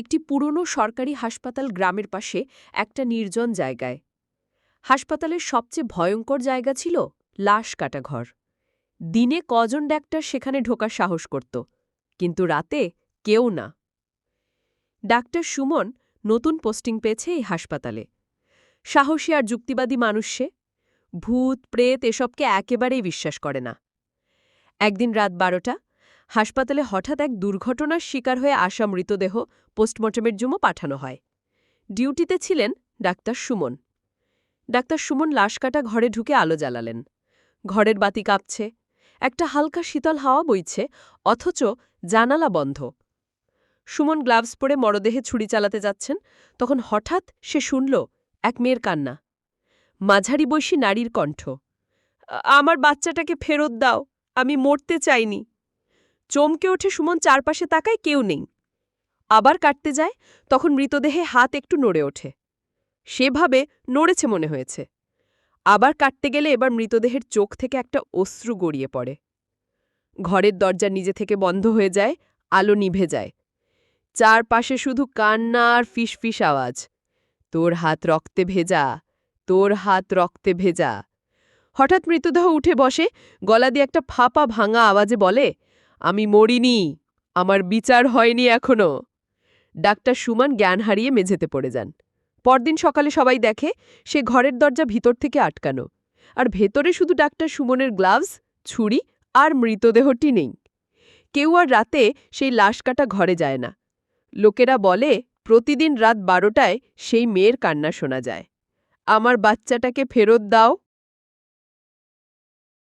একটি পুরনো সরকারি হাসপাতাল গ্রামের পাশে একটা নির্জন জায়গায়। হাসপাতালের সবচেয়ে ভয়ঙ্কর জায়গা ছিল লাশ কাটা ঘর। দিনে কজন ডাক্তার সেখানে ঢোকার সাহস করত, কিন্তু রাতে কেউ না। ডাক্তার সুমন নতুন পোস্টিং পেয়েছে এই হাসপাতালে। সাহসী আর যুক্তিবাদী মানুষ সে। ভূত প্রেত এসবকে একেবারেই বিশ্বাস করে না। একদিন রাত 12টা হাসপাতালে হঠাৎ এক দুর্ঘটনার শিকার হয়ে আসা মৃতদেহ পোস্টমর্টমের জন্য পাঠানো হয়। ডিউটিতে ছিলেন ডাক্তার সুমন। ডাক্তার সুমন লাশ কাটা ঘরে ঢুকে আলো জ্বালালেন। ঘরের বাতি কাঁপছে, একটা হালকা শীতল হাওয়া বইছে, অথচ জানালা বন্ধ। সুমন গ্লাভস পরে মরদেহে ছুরি চালাতে যাচ্ছেন, তখন হঠাৎ সে শুনল এক মেয়ের কান্না। মাঝারি বয়সী নারীর কণ্ঠ। আমার বাচ্চাটাকে ফেরত দাও, আমি মরতে চাইনি। চমকে ওঠে সুমন, চারপাশে তাকায়, কেউ নেই। আবার কাটতে যায়, তখন মৃতদেহে হাত একটু নড়ে ওঠে। সেভাবে নড়েছে মনে হয়েছে। আবার কাটতে গেলে এবার মৃতদেহের চোখ থেকে একটা অশ্রু গড়িয়ে পড়ে। ঘরের দরজা নিজে থেকে বন্ধ হয়ে যায়, আলো নিভে যায়। চারপাশে শুধু কান্না আর ফিসফিস আওয়াজ। তোর হাত রক্তে ভেজা, তোর হাত রক্তে ভেজা। হঠাৎ মৃতদেহ উঠে বসে, গলা দিয়ে একটা ফাঁপা ভাঙা আওয়াজে বলে, আমি মরিনি, আমার বিচার হয়নি এখনো। ডাক্তার সুমন জ্ঞান হারিয়ে মেঝেতে পড়ে যান। পরদিন সকালে সবাই দেখে সে ঘরের দরজা ভিতর থেকে আটকানো, আর ভেতরে শুধু ডাক্তার সুমনের গ্লাভস, ছুরি আর মৃতদেহটি নেই। কেউ আর রাতে সেই লাশ কাটা ঘরে যায় না। লোকেরা বলে প্রতিদিন রাত 12টায় সেই মেয়ের কান্না শোনা যায়, আমার বাচ্চাটাকে ফেরত দাও।